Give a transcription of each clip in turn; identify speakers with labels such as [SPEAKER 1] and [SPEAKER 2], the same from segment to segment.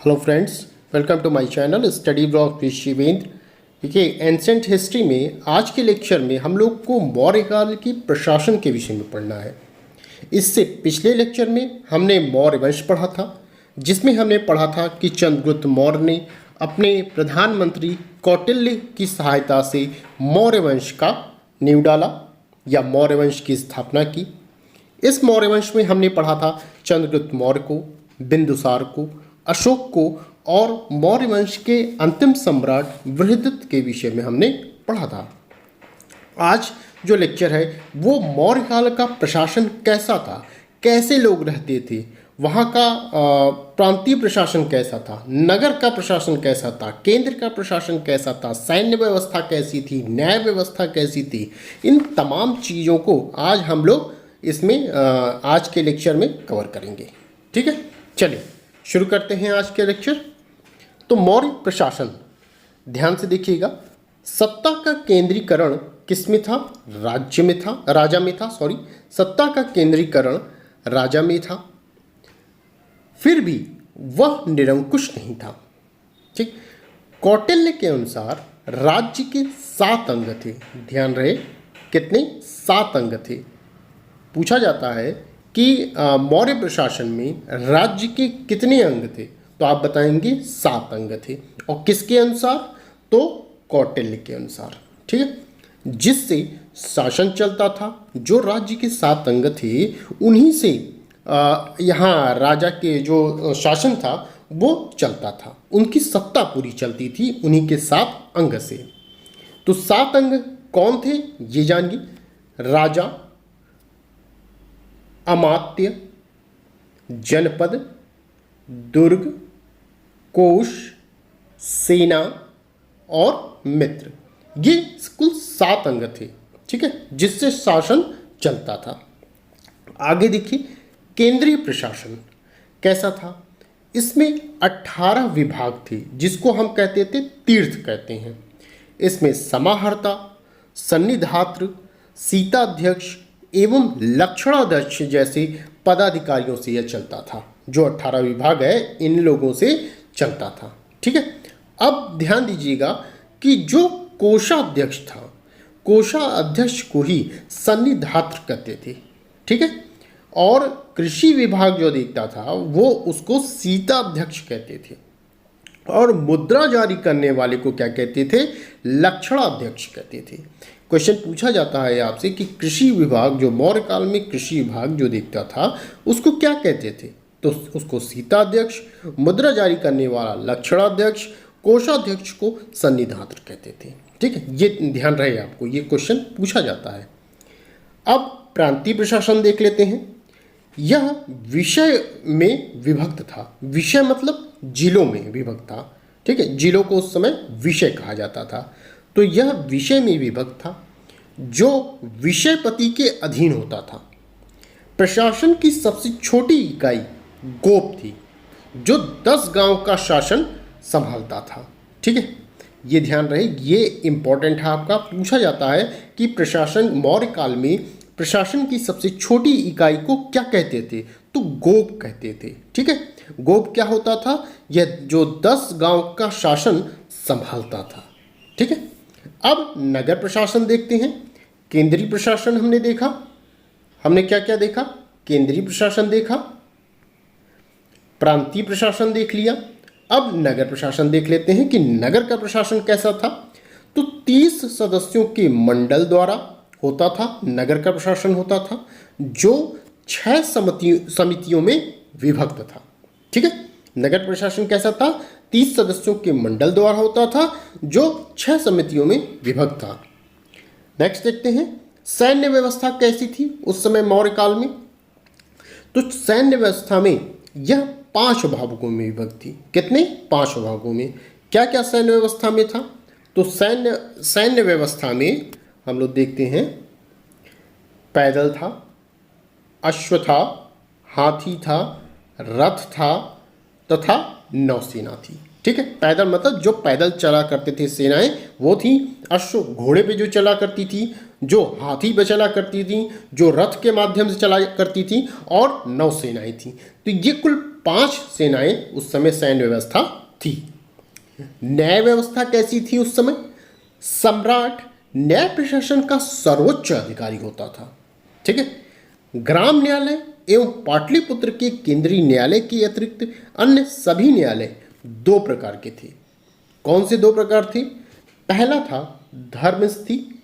[SPEAKER 1] Hello friends, welcome to my channel study blog with Shivendra. देखिए, ancient history में आज के लेक्चर में हम लोग को मौर्य काल की प्रशासन के विषय में पढ़ना है। इससे पिछले लेक्चर में हमने मौर्य वंश पढ़ा था, जिसमें हमने पढ़ा था कि चंद्रगुप्त मौर्य ने अपने प्रधानमंत्री कौटिल्य की सहायता से मौर्य वंश का नींव डाला या मौर्य वंश की स्थापना की। इस मौर्य वंश में हमने पढ़ा था चंद्रगुप्त मौर्य को, बिंदुसार को, अशोक को और मौर्य वंश के अंतिम सम्राट बृहदत्त के विषय में हमने पढ़ा था। आज जो लेक्चर है वो मौर्य काल का प्रशासन कैसा था, कैसे लोग रहते थे, वहाँ का प्रांतीय प्रशासन कैसा था, नगर का प्रशासन कैसा था, केंद्र का प्रशासन कैसा था, सैन्य व्यवस्था कैसी थी, न्याय व्यवस्था कैसी थी, इन तमाम चीज़ों को आज हम लोग इसमें आज के लेक्चर में कवर करेंगे। ठीक है, चलिए शुरू करते हैं आज के लेक्चर। तो मौर्य प्रशासन, ध्यान से देखिएगा, सत्ता का केंद्रीकरण किस में था? राजा में था। सत्ता का केंद्रीकरण राजा में था, फिर भी वह निरंकुश नहीं था। ठीक, कौटिल्य के अनुसार राज्य के 7 अंग थे। ध्यान रहे, कितने? 7 अंग थे। पूछा जाता है कि मौर्य प्रशासन में राज्य के कितने अंग थे, तो आप बताएंगे 7 अंग थे। और किसके अनुसार? तो कौटिल्य के अनुसार। ठीक है, जिससे शासन चलता था। जो राज्य के 7 अंग थे उन्हीं से यहाँ राजा के जो शासन था वो चलता था, उनकी सत्ता पूरी चलती थी उन्हीं के 7 अंग से। तो 7 अंग कौन थे ये जानिए। राजा, अमात्य, जनपद, दुर्ग, कोश, सेना और मित्र, ये कुल 7 अंग थे। ठीक है, जिससे शासन चलता था। आगे देखिए, केंद्रीय प्रशासन कैसा था। इसमें 18 विभाग थे, जिसको हम कहते थे तीर्थ कहते हैं। इसमें समाहर्ता, सन्निधात्र, सीताध्यक्ष एवं लक्षणाध्यक्ष जैसे पदाधिकारियों से यह चलता था। जो 18 विभाग है इन लोगों से चलता था। ठीक है, अब ध्यान दीजिएगा कि जो कोषाध्यक्ष था, कोषाध्यक्ष को ही सन्निधात्र कहते थे। ठीक है, और कृषि विभाग जो देखता था वो उसको सीताध्यक्ष कहते थे, और मुद्रा जारी करने वाले को क्या कहते थे? लक्षणाध्यक्ष कहते थे। क्वेश्चन पूछा जाता है आपसे कि कृषि विभाग, जो मौर्य काल में कृषि विभाग जो देखता था उसको क्या कहते थे? तो उसको सीताध्यक्ष, मुद्रा जारी करने वाला लक्षणाध्यक्ष, कोषाध्यक्ष को सन्निधात्र कहते थे। ठीक है, ये ध्यान रहे आपको, ये क्वेश्चन पूछा जाता है। अब प्रांतीय प्रशासन देख लेते हैं। यह विषय में विभक्त था। विषय मतलब जिलों में विभक्त था। ठीक है, जिलों को उस समय विषय कहा जाता था। तो यह विषय में विभक्त था, जो विषयपति के अधीन होता था। प्रशासन की सबसे छोटी इकाई गोप थी, जो 10 गांव का शासन संभालता था। ठीक है, ये ध्यान रहे, ये इंपॉर्टेंट है आपका। पूछा जाता है कि प्रशासन, मौर्य काल में प्रशासन की सबसे छोटी इकाई को क्या कहते थे? तो गोप कहते थे। ठीक है, गोप क्या होता था? यह जो 10 गांव का शासन संभालता था। ठीक है, अब नगर प्रशासन देखते हैं। केंद्रीय प्रशासन हमने देखा, हमने क्या क्या देखा? केंद्रीय प्रशासन देखा, प्रांतीय प्रशासन देख लिया। अब नगर प्रशासन देख लेते हैं कि नगर का प्रशासन कैसा था। तो 30 सदस्यों के मंडल द्वारा होता था, नगर का प्रशासन होता था, जो 6 समितियों में विभक्त था। ठीक है, नगर प्रशासन कैसा था? 30 सदस्यों के मंडल द्वारा होता था, जो 6 समितियों में विभक्त था। नेक्स्ट देखते हैं, सैन्य व्यवस्था कैसी थी उस समय मौर्य काल में। तो सैन्य व्यवस्था में यह 5 भागों में विभक्त थी। कितने? 5 भागों में। क्या क्या सैन्य व्यवस्था में था? तो सैन्य व्यवस्था में हम लोग देखते हैं, पैदल था, अश्व था, हाथी था, रथ था तथा नौसेना थी। ठीक है, पैदल मतलब जो पैदल चला करते थे सेनाएं वो थी, अश्व घोड़े पे जो चला करती थी, जो हाथी पे चला करती थी, जो रथ के माध्यम से चला करती थी, और नौसेनाएं थी। तो ये कुल 5 सेनाएं उस समय सैन्य व्यवस्था थी। न्याय व्यवस्था कैसी थी उस समय? सम्राट न्याय प्रशासन का सर्वोच्च अधिकारी होता था। ठीक है। ग्राम न्यायालय एवं पाटलिपुत्र के केंद्रीय न्यायालय के अतिरिक्त अन्य सभी न्यायालय 2 प्रकार के थे। कौन से 2 प्रकार थे? पहला था धर्मस्थी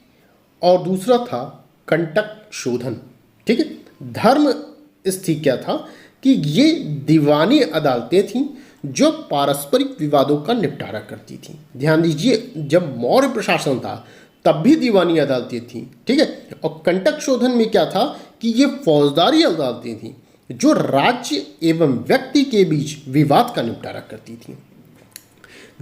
[SPEAKER 1] और दूसरा था कंटक शोधन। ठीक है। धर्मस्थी क्या था कि ये दीवानी अदालतें थीं जो पारस्परिक विवादों का निपटारा करती थीं। ध्यान दीजिए, जब मौर्य प्रशासन था तब भी दीवानी अदालतें थीं। ठीक है। और कंटक शोधन में क्या था कि ये फौजदारी अदालतें थीं जो राज्य एवं व्यक्ति के बीच विवाद का निपटारा करती थीं।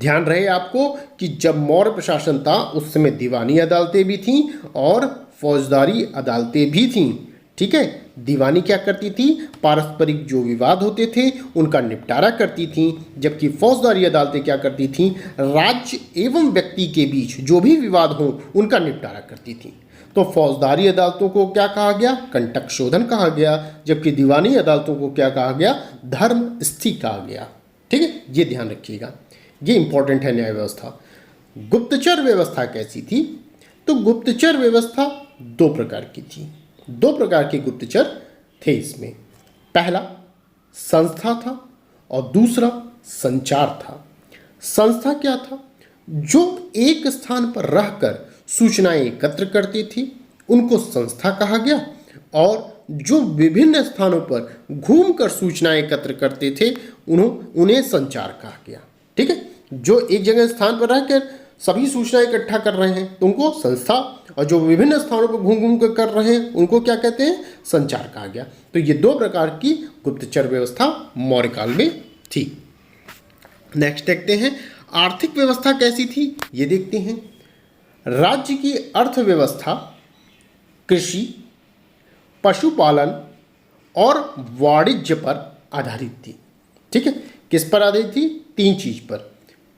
[SPEAKER 1] ध्यान रहे आपको कि जब मौर्य प्रशासन था उस समय दीवानी अदालतें भी थीं और फौजदारी अदालतें भी थीं। ठीक है। दीवानी क्या करती थी? पारस्परिक जो विवाद होते थे उनका निपटारा करती थी, जबकि फौजदारी अदालतें क्या करती थीं? राज्य एवं व्यक्ति के बीच जो भी विवाद हो उनका निपटारा करती थी। तो फौजदारी अदालतों को क्या कहा गया? कंटक शोधन कहा गया, जबकि दीवानी अदालतों को क्या कहा गया? धर्मस्थी कहा गया। ठीक है, ये ध्यान रखिएगा, ये इंपॉर्टेंट है न्याय व्यवस्था। गुप्तचर व्यवस्था कैसी थी? तो गुप्तचर व्यवस्था 2 प्रकार की थी। 2 प्रकार के गुप्तचर थे इसमें। पहला संस्था था और दूसरा संचार था। संस्था क्या था? जो एक स्थान पर रहकर सूचनाएं एकत्र करती थी उनको संस्था कहा गया, और जो विभिन्न स्थानों पर घूमकर सूचनाएं एकत्र करते थे उन्हें संचार कहा गया। ठीक है। जो एक जगह स्थान पर रहकर सभी सूचनाएं इकट्ठा कर रहे हैं तो उनको संस्था, और जो विभिन्न स्थानों पर घूम घूम कर कर रहे हैं उनको क्या कहते हैं? संचार कहा गया। तो ये 2 प्रकार की गुप्तचर व्यवस्था मौर्य काल में थी। नेक्स्ट देखते हैं आर्थिक व्यवस्था कैसी थी, ये देखते हैं। राज्य की अर्थव्यवस्था कृषि, पशुपालन और वाणिज्य पर आधारित थी। ठीक है। किस पर आधारित थी? 3 चीज पर।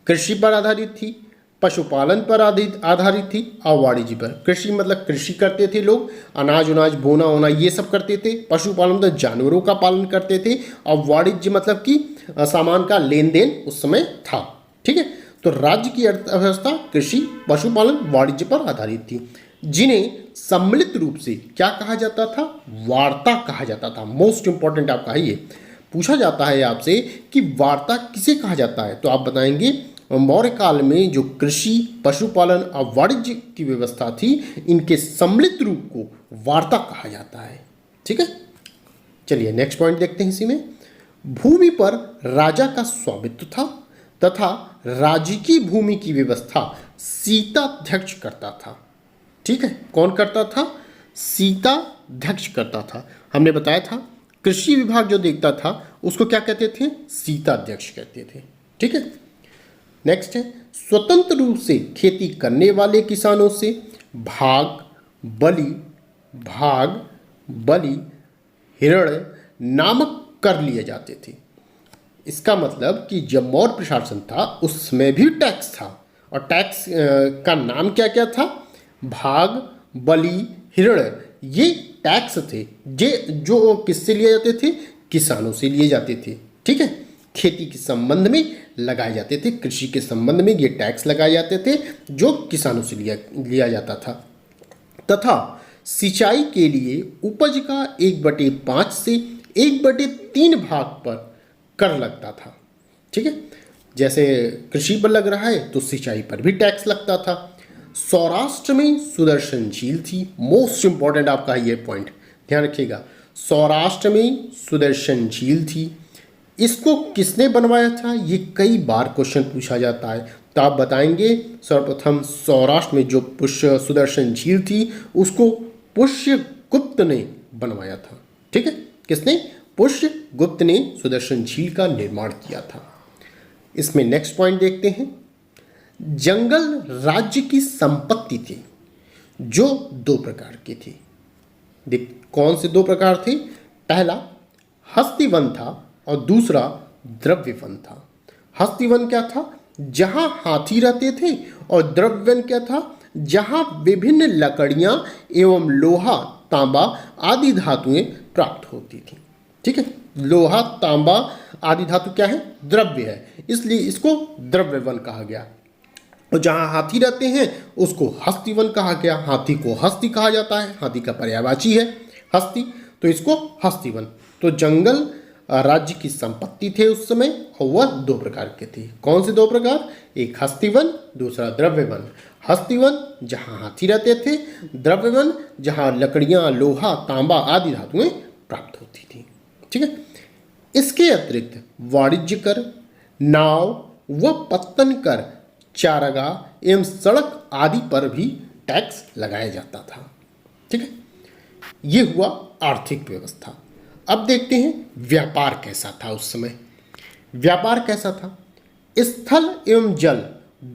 [SPEAKER 1] कृषि पर आधारित थी, पशुपालन पर आधारित थी और वाणिज्य पर। कृषि मतलब कृषि करते थे लोग, अनाज उनाज बोना होना ये सब करते थे। पशुपालन मतलब जानवरों का पालन करते थे, और वाणिज्य मतलब कि सामान का लेन देन उस समय था। ठीक है। तो राज्य की अर्थव्यवस्था कृषि, पशुपालन, वाणिज्य पर आधारित थी, जिन्हें सम्मिलित रूप से क्या कहा जाता था? वार्ता कहा जाता था। मोस्ट इंपॉर्टेंट आपका है ये, पूछा जाता है आपसे कि वार्ता किसे कहा जाता है, तो आप बताएंगे मौर्य काल में जो कृषि, पशुपालन और वाणिज्य की व्यवस्था थी इनके सम्मिलित रूप को वार्ता कहा जाता है। ठीक है। चलिए नेक्स्ट पॉइंट देखते हैं। इसी में भूमि पर राजा का स्वामित्व था तथा राज्य की भूमि की व्यवस्था सीताध्यक्ष करता था। ठीक है। कौन करता था? सीताध्यक्ष करता था। हमने बताया था कृषि विभाग जो देखता था उसको क्या कहते थे? सीताध्यक्ष कहते थे। ठीक है। नेक्स्ट है स्वतंत्र रूप से खेती करने वाले किसानों से भाग, बलि, हिरण नामक कर लिए जाते थे। इसका मतलब कि जब मौर्य प्रशासन था उस समय भी टैक्स था, और टैक्स का नाम क्या क्या था? भाग, बलि, हिरण, ये टैक्स थे जो किससे लिए जाते थे? किसानों से लिए जाते थे। ठीक है। खेती के संबंध में लगाए जाते थे, कृषि के संबंध में ये टैक्स लगाए जाते थे जो किसानों से लिया जाता था, तथा सिंचाई के लिए उपज का 1/5 से 1/3 भाग पर कर लगता था। ठीक है। जैसे कृषि पर लग रहा है तो सिंचाई पर भी टैक्स लगता था। सौराष्ट्र में सुदर्शनशील थी। मोस्ट इंपॉर्टेंट आपका ये पॉइंट ध्यान रखिएगा। सौराष्ट्र में सुदर्शनशील थी। इसको किसने बनवाया था? ये कई बार क्वेश्चन पूछा जाता है, तो आप बताएंगे सर्वप्रथम सौराष्ट्र में जो पुष्य सुदर्शनशील थी उसको पुष्यगुप्त ने बनवाया था। ठीक है। किसने? पुष्यगुप्त ने सुदर्शनशील का निर्माण किया था। इसमें नेक्स्ट पॉइंट देखते हैं। जंगल राज्य की संपत्ति थी जो 2 प्रकार की थी। कौन से 2 प्रकार थे? पहला हस्तिवन था और दूसरा द्रव्यवन था। हस्तिवन क्या था? जहां हाथी रहते थे, और द्रव्यवन क्या था? जहां विभिन्न लकड़ियां एवं लोहा, तांबा आदि धातुएं प्राप्त होती थी। ठीक है। लोहा तांबा आदि धातु क्या है, द्रव्य है, इसलिए इसको द्रव्यवन कहा गया। और जहाँ हाथी रहते हैं उसको हस्तिवन कहा गया। हाथी को हस्ती कहा जाता है, हाथी का पर्यायवाची है हस्ती, तो इसको हस्तिवन। तो जंगल राज्य की संपत्ति थे उस समय, और वह दो प्रकार के थे। कौन से दो प्रकार, एक हस्तिवन, दूसरा द्रव्यवन। हस्तिवन जहाँ हाथी रहते थे, द्रव्यवन जहाँ लकड़ियाँ, लोहा, तांबा आदि धातुएं प्राप्त होती थी। ठीक है। इसके अतिरिक्त वाणिज्य कर, नाव व पत्तन कर, चारागाह एवं सड़क आदि पर भी टैक्स लगाया जाता था। ठीक है, ये हुआ आर्थिक व्यवस्था। अब देखते हैं व्यापार कैसा था उस समय। व्यापार कैसा था, स्थल एवं जल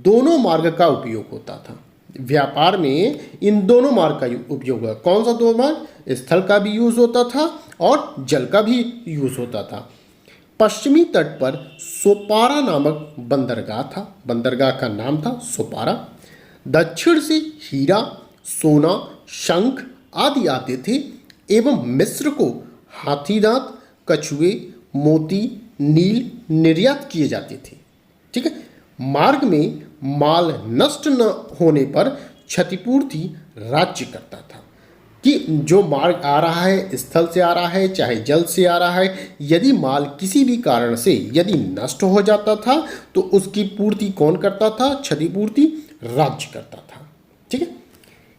[SPEAKER 1] दोनों मार्ग का उपयोग होता था। व्यापार में इन दोनों मार्ग का उपयोग हुआ। कौन सा दो मार्ग, स्थल का भी यूज होता था और जल का भी यूज होता था। पश्चिमी तट पर सोपारा नामक बंदरगाह था, बंदरगाह का नाम था सोपारा। दक्षिण से हीरा, सोना, शंख आदि आते थे एवं मिस्र को हाथी दांत, कछुए, मोती, नील निर्यात किए जाते थे। ठीक है। मार्ग में माल नष्ट न होने पर क्षतिपूर्ति राज्य करता था, कि जो मार्ग आ रहा है, स्थल से आ रहा है चाहे जल से आ रहा है, यदि माल किसी भी कारण से यदि नष्ट हो जाता था तो उसकी पूर्ति कौन करता था, क्षतिपूर्ति राज्य करता था। ठीक है।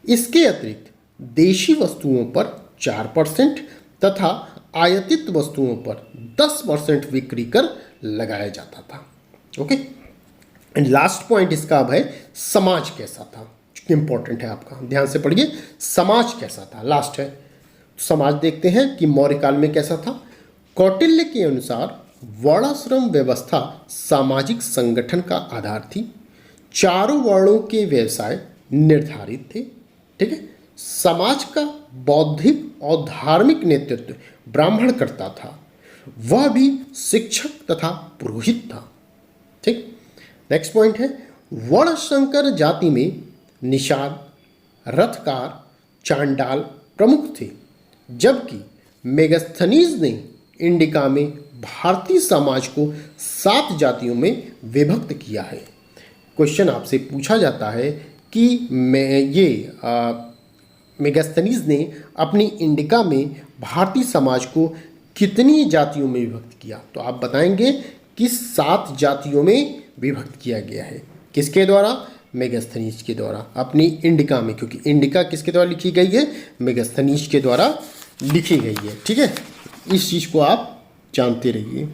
[SPEAKER 1] इसके अतिरिक्त देशी वस्तुओं पर 4% तथा आयातित वस्तुओं पर 10% बिक्री कर लगाया जाता था। ओके। एंड लास्ट पॉइंट इसका अब है समाज कैसा था, इंपॉर्टेंट है आपका, ध्यान से पढ़िए। समाज कैसा था, लास्ट है। समाज देखते हैं कि मौर्य काल में कैसा था। कौटिल्य के अनुसार वर्णाश्रम व्यवस्था सामाजिक संगठन का आधार थी। चारों वर्णों के व्यवसाय निर्धारित थे। ठीक है। समाज का बौद्धिक और धार्मिक नेतृत्व ब्राह्मण करता था, वह भी शिक्षक तथा पुरोहित था। ठीक। नेक्स्ट पॉइंट है वर्णशंकर जाति में निषाद, रथकार, चांडाल प्रमुख थे, जबकि मेगस्थनीज ने इंडिका में भारतीय समाज को 7 जातियों में विभक्त किया है। क्वेश्चन आपसे पूछा जाता है कि मेगस्थनीज ने अपनी इंडिका में भारतीय समाज को कितनी जातियों में विभक्त किया, तो आप बताएंगे कि 7 जातियों में विभक्त किया गया है। किसके द्वारा, मेगस्थनीज के द्वारा, अपनी इंडिका में, क्योंकि इंडिका किसके द्वारा लिखी गई है, मेगस्थनीज के द्वारा लिखी गई है। ठीक है, इस चीज़ को आप जानते रहिए।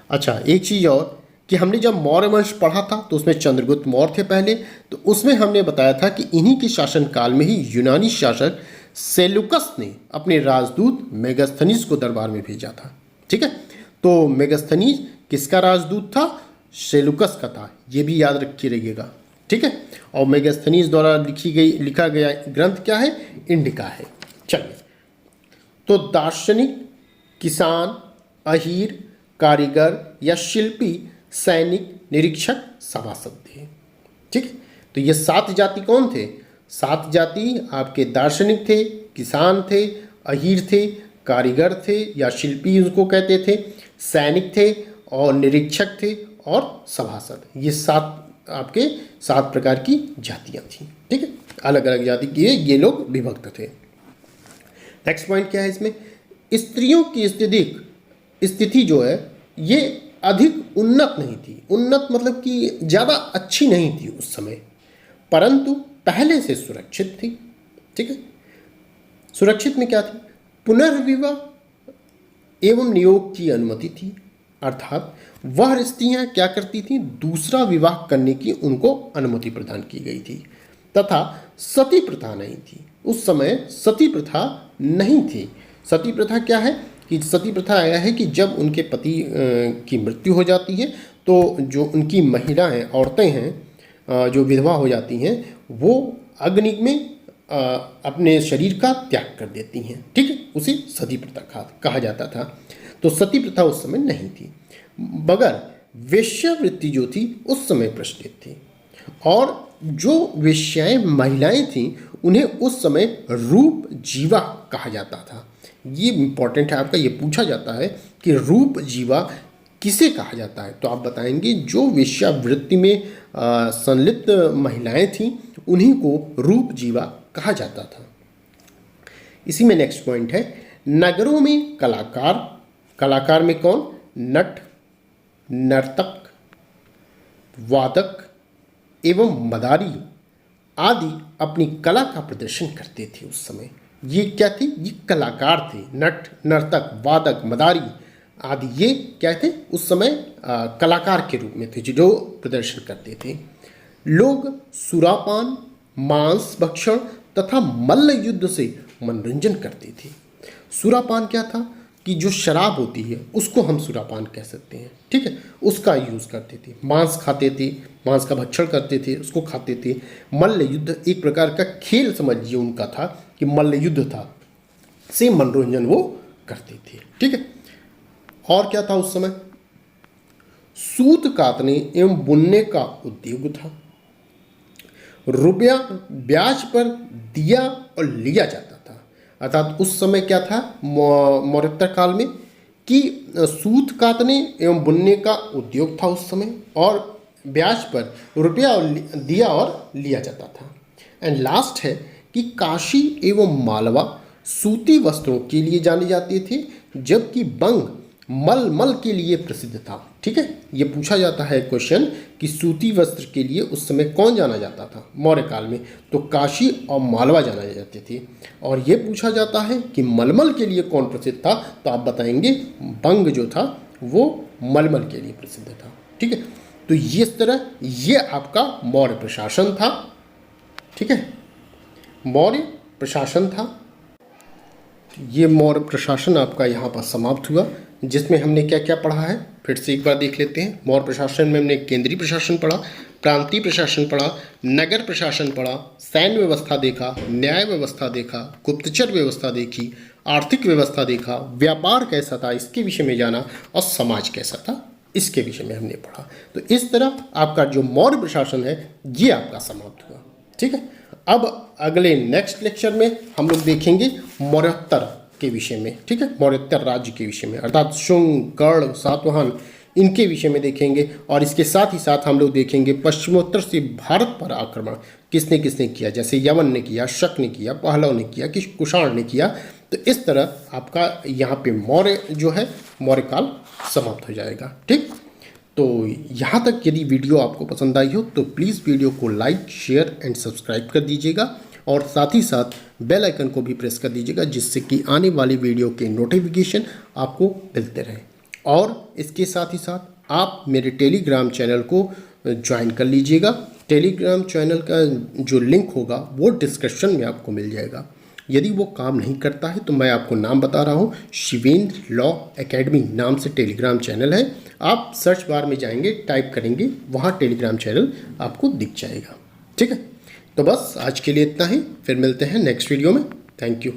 [SPEAKER 1] अच्छा, एक चीज़ और कि हमने जब मौर्य वंश पढ़ा था तो उसमें चंद्रगुप्त मौर्य थे पहले, तो उसमें हमने बताया था कि इन्हीं के शासनकाल में ही यूनानी शासक सेलुकस ने अपने राजदूत मेगस्थनीज को दरबार में भेजा था। ठीक है, तो मेगस्थनीज किसका राजदूत था, सेलुकस का था, ये भी याद रखिए रहिएगा। ठीक है, और मेगस्थनीज द्वारा लिखा गया ग्रंथ क्या है, इंडिका है। चलिए, तो दार्शनिक, किसान, अहीर, कारीगर या शिल्पी, सैनिक, निरीक्षक, सभासद थे। ठीक है, तो ये 7 जाति कौन थे, 7 जाति आपके दार्शनिक थे, किसान थे, अहीर थे, कारीगर थे या शिल्पी उसको कहते थे, सैनिक थे और निरीक्षक थे और सभासद। ये 7 प्रकार की जातियां थी। ठीक है, अलग अलग जाति के ये लोग विभक्त थे। नेक्स्ट पॉइंट क्या है इसमें, स्त्रियों की स्थिति जो है ये अधिक उन्नत नहीं थी। उन्नत मतलब कि ज़्यादा अच्छी नहीं थी उस समय, परंतु पहले से सुरक्षित थी। ठीक है, सुरक्षित में क्या थी, पुनर्विवाह एवं नियोग की अनुमति थी, अर्थात वह स्त्रियां क्या करती थी, दूसरा विवाह करने की उनको अनुमति प्रदान की गई थी, तथा सती प्रथा नहीं थी। उस समय सती प्रथा नहीं थी। सती प्रथा क्या है कि सती प्रथा आया है कि जब उनके पति की मृत्यु हो जाती है तो जो उनकी महिलाएं, औरतें हैं जो विधवा हो जाती हैं, वो अग्नि में अपने शरीर का त्याग कर देती हैं। ठीक है, उसे सती प्रथा कहा जाता था। तो सती प्रथा उस समय नहीं थी, मगर वेश्यावृत्ति जो थी उस समय प्रचलित थी, और जो वेश्याएं महिलाएं थीं उन्हें उस समय रूप जीवा कहा जाता था। ये इम्पॉर्टेंट है आपका, ये पूछा जाता है कि रूप जीवा किसे कहा जाता है, तो आप बताएंगे जो वेश्यावृत्ति में संलिप्त महिलाएं थीं उन्हीं को रूप जीवा कहा जाता था। इसी में नेक्स्ट पॉइंट है, नगरों में कलाकार, कलाकार में कौन, नट, नर्तक, वादक एवं मदारी आदि अपनी कला का प्रदर्शन करते थे उस समय। ये क्या थे, ये कलाकार थे। नट, नर्तक, वादक, मदारी आदि ये क्या थे उस समय कलाकार के रूप में थे जो प्रदर्शन करते थे। लोग सुरापान, मांस भक्षण तथा मल्ल युद्ध से मनोरंजन करते थे। सुरापान क्या था कि जो शराब होती है उसको हम सुरापान कह सकते हैं, ठीक है, उसका यूज़ करते थे। मांस खाते थे, मांस का भक्षण करते थे, उसको खाते थे। मल्ल युद्ध एक प्रकार का खेल समझिए उनका था कि मल्ल युद्ध था, से मनोरंजन वो करते थे, ठीक है। और क्या था उस समय, सूत कातने एवं बुनने का उद्योग था। रुपया ब्याज पर दिया और लिया जाता था, अर्थात उस समय क्या था मौर्योत्तर काल में कि सूत कातने एवं बुनने का उद्योग था उस समय, और ब्याज पर रुपया और दिया और लिया जाता था। एंड लास्ट है कि काशी एवं मालवा सूती वस्त्रों के लिए जाने जाते थे, जबकि बंग मलमल के लिए प्रसिद्ध था, ठीक है। ये पूछा जाता है क्वेश्चन कि सूती वस्त्र के लिए उस समय कौन जाना जाता था मौर्य काल में, तो काशी और मालवा जाना जाते थे। और ये पूछा जाता है कि मलमल के लिए कौन प्रसिद्ध था, तो आप बताएंगे बंग जो था वो मलमल के लिए प्रसिद्ध था, ठीक है। तो ये इस तरह ये आपका मौर्य प्रशासन था, ठीक है, मौर्य प्रशासन था। ये मौर्य प्रशासन आपका यहाँ पर समाप्त हुआ, जिसमें हमने क्या क्या पढ़ा है फिर से एक बार देख लेते हैं। मौर्य प्रशासन में हमने केंद्रीय प्रशासन पढ़ा, प्रांतीय प्रशासन पढ़ा, नगर प्रशासन पढ़ा, सैन्य व्यवस्था देखा, न्याय व्यवस्था देखा, गुप्तचर व्यवस्था देखी, आर्थिक व्यवस्था देखा, व्यापार कैसा था इसके विषय में जाना, और समाज कैसा था इसके विषय में हमने पढ़ा। तो इस तरह आपका जो मौर्य प्रशासन है ये आपका समाप्त हुआ, ठीक है। अब अगले नेक्स्ट लेक्चर में हम लोग देखेंगे मौर्योत्तर के विषय में, ठीक है, मौर्योत्तर राज्य के विषय में, अर्थात शुंग, गढ़, सातवाहन इनके विषय में देखेंगे। और इसके साथ ही साथ हम लोग देखेंगे पश्चिमोत्तर से भारत पर आक्रमण किसने किसने किया, जैसे यवन ने किया, शक ने किया, पहलव ने किया, कि कुषाण ने किया। तो इस तरह आपका यहाँ पे मौर्य जो है मौर्य काल समाप्त हो जाएगा, ठीक। तो यहाँ तक यदि वीडियो आपको पसंद आई हो तो प्लीज़ वीडियो को लाइक, शेयर एंड सब्सक्राइब कर दीजिएगा, और साथ ही साथ बेल आइकन को भी प्रेस कर दीजिएगा, जिससे कि आने वाली वीडियो के नोटिफिकेशन आपको मिलते रहें। और इसके साथ ही साथ आप मेरे टेलीग्राम चैनल को ज्वाइन कर लीजिएगा। टेलीग्राम चैनल का जो लिंक होगा वो डिस्क्रिप्शन में आपको मिल जाएगा। यदि वो काम नहीं करता है तो मैं आपको नाम बता रहा हूँ, शिवेंद्र लॉ एकेडमी नाम से टेलीग्राम चैनल है। आप सर्च बार में जाएंगे, टाइप करेंगे, वहाँ टेलीग्राम चैनल आपको दिख जाएगा, ठीक है। तो बस आज के लिए इतना ही, फिर मिलते हैं नेक्स्ट वीडियो में। Thank you.